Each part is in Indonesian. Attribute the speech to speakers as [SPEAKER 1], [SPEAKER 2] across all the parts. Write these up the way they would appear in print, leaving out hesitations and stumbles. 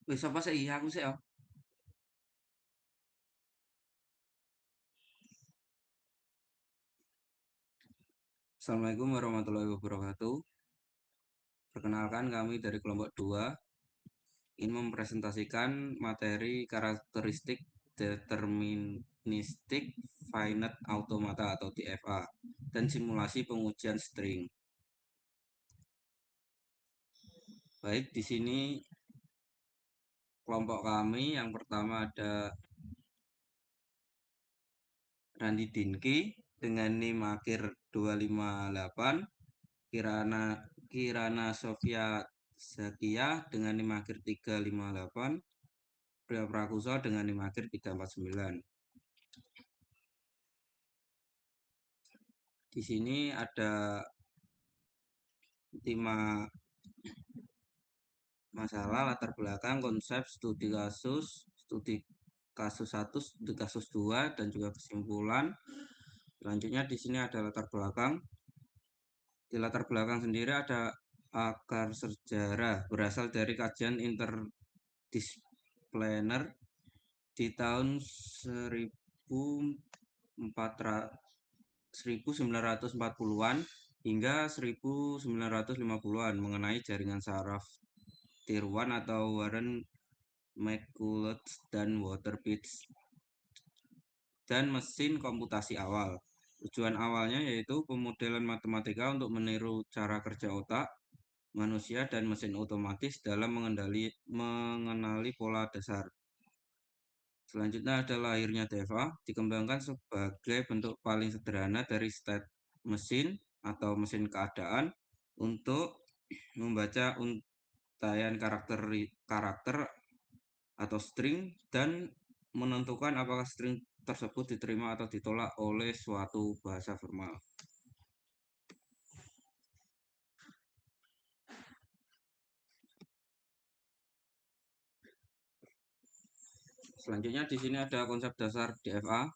[SPEAKER 1] Wis apa sih? Iya, aku sih ya. Assalamualaikum warahmatullahi wabarakatuh. Perkenalkan kami dari kelompok 2 ingin mempresentasikan materi karakteristik deterministik finite automata atau DFA dan simulasi pengujian string. Baik, di sini kelompok kami yang pertama ada Randi Dinki dengan NIM akhir 258, Kirana Kirana Sofia Zakia dengan NIM akhir 358, Priya Prakusa dengan NIM akhir 349. Di sini ada 5 masalah latar belakang konsep studi kasus 1, studi kasus 2 dan juga kesimpulan. Selanjutnya di sini ada latar belakang. Di latar belakang sendiri ada akar sejarah berasal dari kajian interdisipliner di tahun 1940-an hingga 1950-an mengenai jaringan saraf tiruan atau Warren McCulloch dan Walter Pitts dan mesin komputasi awal. Tujuan awalnya yaitu pemodelan matematika untuk meniru cara kerja otak manusia dan mesin otomatis dalam mengenali pola dasar. Selanjutnya ada lahirnya DEVA, dikembangkan sebagai bentuk paling sederhana dari state mesin atau mesin keadaan untuk membaca untayan karakter atau string dan menentukan apakah string tersebut diterima atau ditolak oleh suatu bahasa formal. Selanjutnya di sini ada konsep dasar DFA.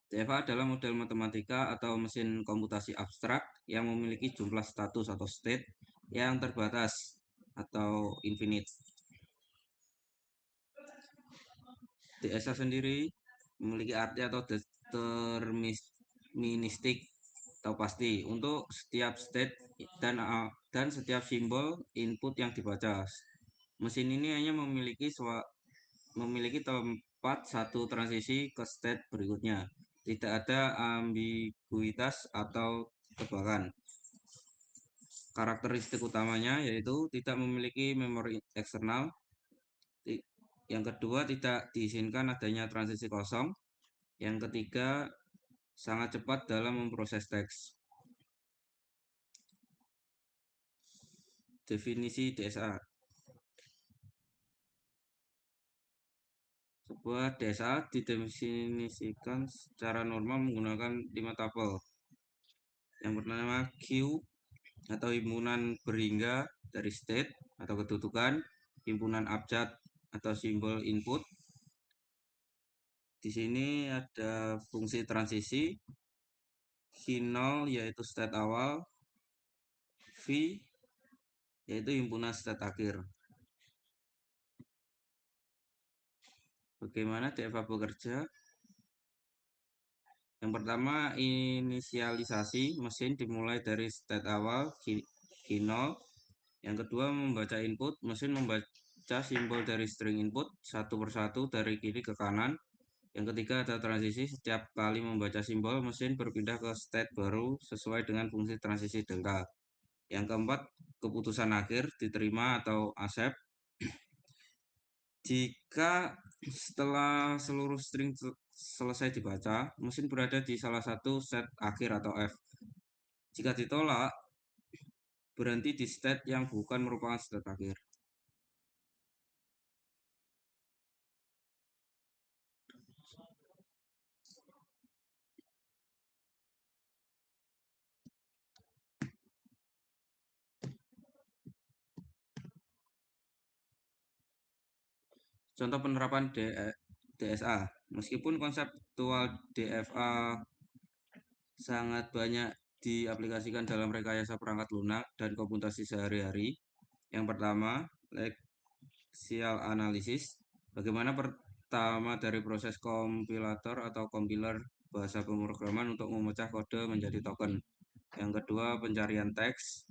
[SPEAKER 1] DFA adalah model matematika atau mesin komputasi abstrak yang memiliki jumlah status atau state yang terbatas atau infinite. DSA sendiri memiliki arti atau deterministik atau pasti untuk setiap state dan setiap simbol input yang dibaca. Mesin ini hanya memiliki tempat satu transisi ke state berikutnya. Tidak ada ambiguitas atau tebakan. Karakteristik utamanya yaitu tidak memiliki memori eksternal. Yang kedua, tidak diizinkan adanya transisi kosong. Yang ketiga, sangat cepat dalam memproses teks. Definisi DSA. Sebuah DSA didefinisikan secara normal menggunakan 5 tabel. Yang pertama Q atau himpunan berhingga dari state atau kedudukan, himpunan abjad atau simbol input. Di sini ada fungsi transisi, Q0 yaitu state awal, V yaitu himpunan state akhir. Bagaimana DFA bekerja? Yang pertama, inisialisasi mesin dimulai dari state awal Q0. Yang kedua, membaca input. Mesin membaca simbol dari string input satu persatu dari kiri ke kanan. Yang ketiga, ada transisi. Setiap kali membaca simbol, mesin berpindah ke state baru sesuai dengan fungsi transisi delta. Yang keempat, keputusan akhir diterima atau accept. Jika setelah seluruh string selesai dibaca, mesin berada di salah satu set akhir atau F. Jika ditolak, berhenti di state yang bukan merupakan state akhir. Contoh penerapan DSA. Meskipun konseptual DFA sangat banyak diaplikasikan dalam rekayasa perangkat lunak dan komputasi sehari-hari. Yang pertama, Sintaksial analisis. Bagaimana pertama dari proses kompilator atau compiler bahasa pemrograman untuk memecah kode menjadi token. Yang kedua, pencarian teks.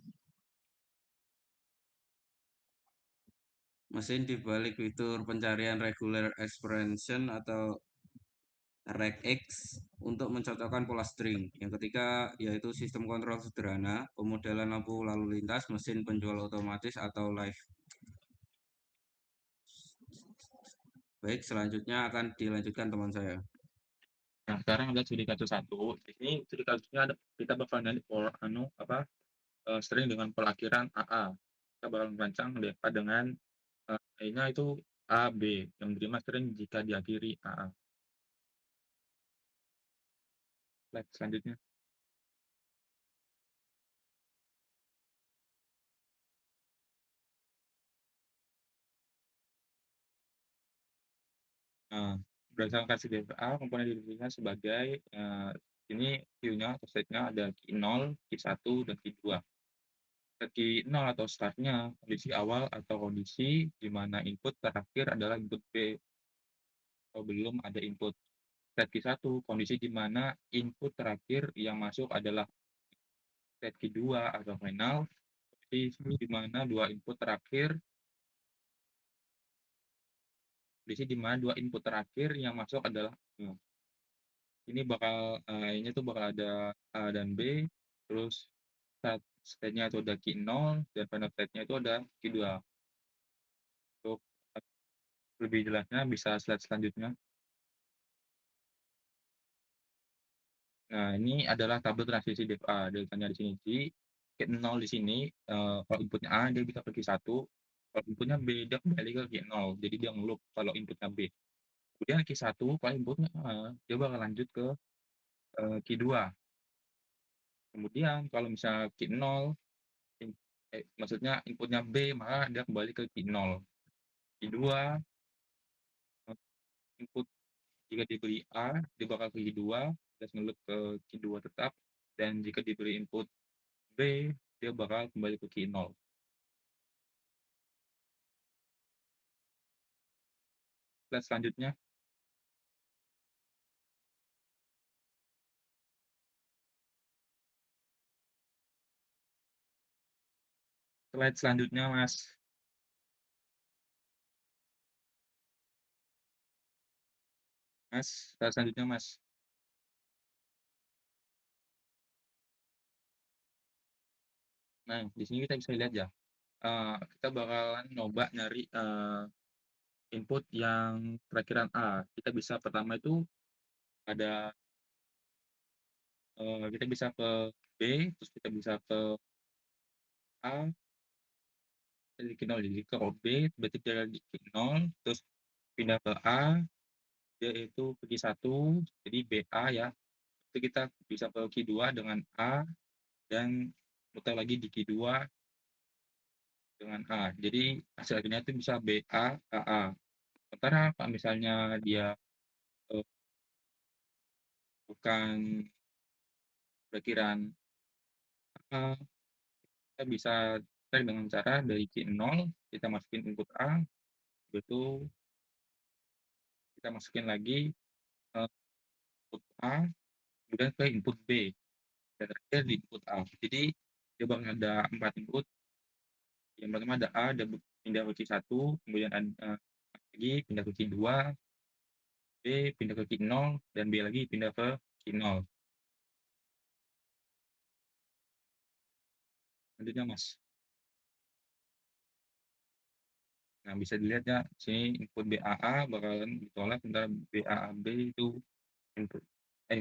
[SPEAKER 1] Mesin di balik fitur pencarian regular expression atau regx untuk mencocokkan pola string. Yang ketiga yaitu sistem kontrol sederhana, pemodelan lampu lalu lintas, mesin penjual otomatis atau live. Baik, selanjutnya akan dilanjutkan teman saya.
[SPEAKER 2] Nah, sekarang ada studi kasus 1. Di sini studi kasusnya ada, kita bakal nyari pola string dengan pelakhiran AA. Kita bakal merancang DFA dengan A-nya itu AB yang menerima string jika diakhiri AA. Slide selanjutnya. Nah, berdasarkan kasih DFA, komponen didefinisikan sebagai ini view-nya atau state-nya ada key 0, key 1, dan key 2. Key 0 atau start-nya kondisi awal atau kondisi di mana input terakhir adalah input B atau belum ada input. Key 1, kondisi di mana input terakhir yang masuk adalah key 2 atau final, kondisi di mana dua input terakhir yang masuk adalah ini bakal ini tuh bakal ada A dan B, terus state-nya itu ada key 0 dan final state-nya itu ada key 2. Untuk lebih jelasnya bisa slide selanjutnya. Nah, ini adalah tabel transisi DFA. Deltanya di sini. Jadi, key 0 di sini, kalau inputnya A, dia bisa ke key 1. Kalau inputnya B, dia kembali ke key 0. Jadi, dia ngeloop kalau inputnya B. Kemudian key 1, kalau inputnya A, dia bakal lanjut ke key 2. Kemudian, kalau misalnya key 0, maksudnya inputnya B, maka dia kembali ke key 0. Key 2, input jika diberi A, dia bakal ke key 2, terus ngeloop ke key 2 tetap. Dan jika diberi input B, dia bakal kembali ke key 0. Slide selanjutnya. Slide selanjutnya, Mas. Slide selanjutnya, Mas. Nah, di sini kita bisa lihat ya. Kita bakalan nyoba nyari input yang perakhiran A. Kita bisa pertama itu ada kita bisa ke B, terus kita bisa ke A, jadi ke 0. Jadi ke B, berarti dia di 0, terus pindah ke A, dia itu ke key 1, jadi BA ya. Itu kita bisa ke key 2 dengan A, dan muter lagi di key 2 dengan A. Jadi hasil akhirnya itu bisa BA, AA. Sementara kalau misalnya dia bukan perkiraan A, kita bisa cek dengan cara dari key 0, kita masukin input A, itu kita masukin lagi input A, kemudian ke input B, dan terakhir di input A. Jadi dia bakal ada 4 input. Yang pertama ada A, ada pindah ke key 1, kemudian ada lagi pindah ke key 2, B pindah ke key 0, dan B lagi pindah ke key 0. Selanjutnya, Mas. Nah, bisa dilihat ya, sini input BAA bakalan ditolak, sementara BAAB itu input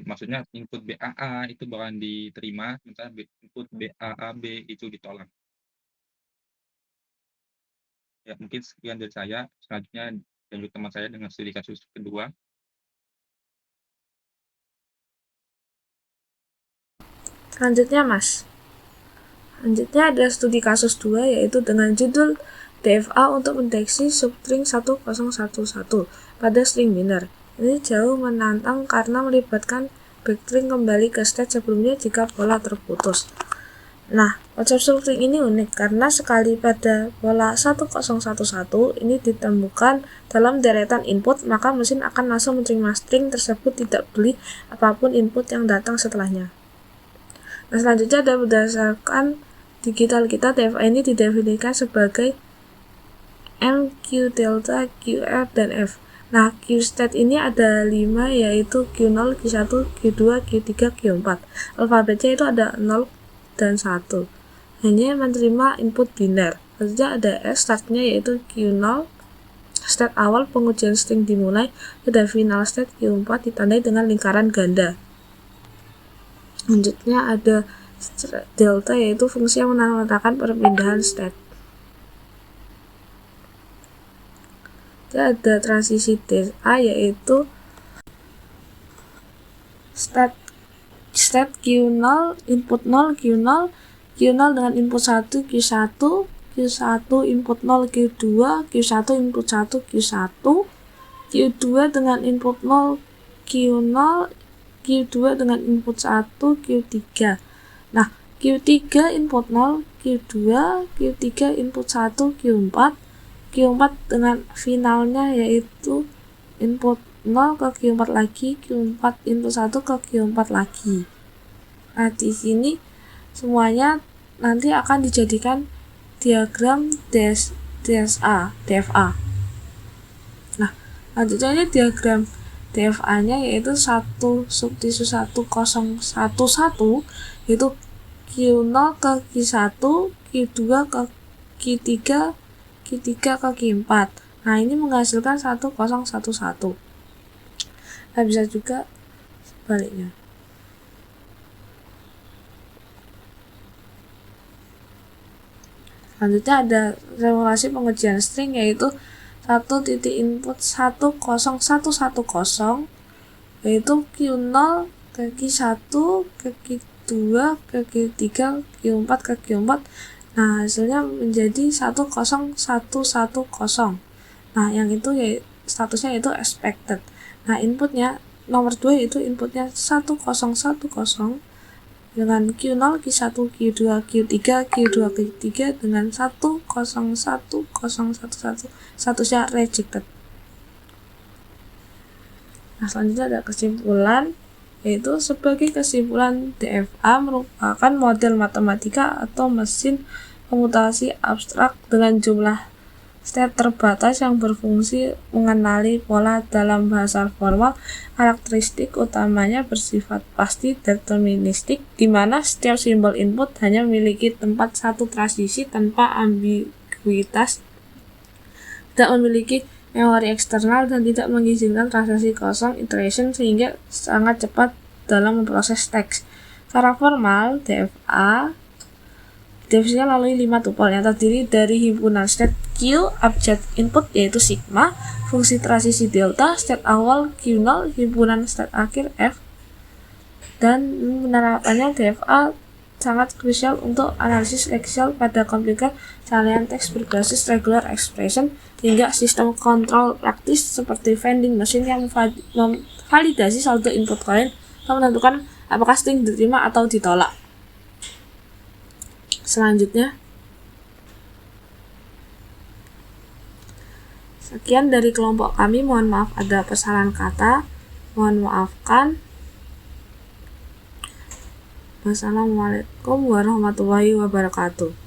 [SPEAKER 2] maksudnya input BAA itu bakalan diterima, sementara input BAAB itu ditolak. Ya, mungkin sekian dari saya. Selanjutnya lanjut teman saya dengan studi kasus kedua.
[SPEAKER 3] Selanjutnya, Mas. Selanjutnya ada studi kasus 2 yaitu dengan judul DFA untuk mendeteksi substring 1011 pada string binary. Ini jauh menantang karena melibatkan backstring kembali ke state sebelumnya jika pola terputus. Nah, konsep substring ini unik karena sekali pada pola 1011 ini ditemukan dalam deretan input, maka mesin akan langsung menerima string tersebut tidak peduli apapun input yang datang setelahnya. Nah, selanjutnya ada berdasarkan digital kita, DFA ini didefinisikan sebagai M, Q, delta, QR, dan F. Nah, Q-state ini ada 5, yaitu Q0, Q1, Q2, Q3, Q4. Alfabetnya itu ada 0 dan 1. Hanya menerima input biner. Selanjutnya ada S, startnya yaitu Q0, state awal pengujian string dimulai, ada final state Q4 ditandai dengan lingkaran ganda. Selanjutnya ada delta, yaitu fungsi yang menandakan perpindahan state. Ada transisi DSA, yaitu state Q0, input 0, Q0 dengan input 1, Q1, Q1 input 0, Q2, Q1 input 1, Q1, Q2 dengan input 0, Q0, Q2 dengan input 1, Q3. Nah, Q3 input 0, Q2, Q3 input 1, Q4, Q4 dengan finalnya yaitu input 0 ke Q4 lagi, Q4 input 1 ke Q4 lagi. Nah, di sini semuanya nanti akan dijadikan diagram DFA. Nah, lanjutnya ini diagram DFA-nya yaitu 1 subtisu 1011 yaitu Q0 ke Q1, Q2 ke Q3, Q3 ke Q4. Nah, ini menghasilkan 1011. Nah, bisa juga sebaliknya. Selanjutnya ada simulasi pengujian string yaitu 1 titik input 10110 yaitu Q0 ke Q1 ke Q2 ke Q3 Q4 ke Q4. Nah, hasilnya menjadi 10110. Nah, yang itu ya statusnya itu expected. Nah, inputnya nomor 2 yaitu inputnya 1010 dengan Q0, Q1, Q2, Q3, Q2, Q3 dengan 101011 statusnya rejected. Nah, selanjutnya ada kesimpulan, yaitu sebagai kesimpulan DFA merupakan model matematika atau mesin komputasi abstrak dengan jumlah state terbatas yang berfungsi mengenali pola dalam bahasa formal. Karakteristik utamanya bersifat pasti deterministik, di mana setiap simbol input hanya memiliki tempat satu transisi tanpa ambiguitas, tidak memiliki memori eksternal, dan tidak mengizinkan transaksi kosong iteration sehingga sangat cepat dalam memproses teks. Secara formal, DFA definisinya melalui 5 tupel yang terdiri dari himpunan state Q, objek input yaitu sigma, fungsi transisi delta, state awal Q0, himpunan state akhir F, dan penerapannya DFA sangat krusial untuk analisis Excel pada komputer salinan teks berbasis regular expression hingga sistem kontrol praktis seperti vending machine yang memvalidasi saldo input koin atau menentukan apakah string diterima atau ditolak. Selanjutnya, sekian dari kelompok kami. Mohon maaf ada kesalahan kata. Mohon maafkan. Wassalamualaikum warahmatullahi wabarakatuh.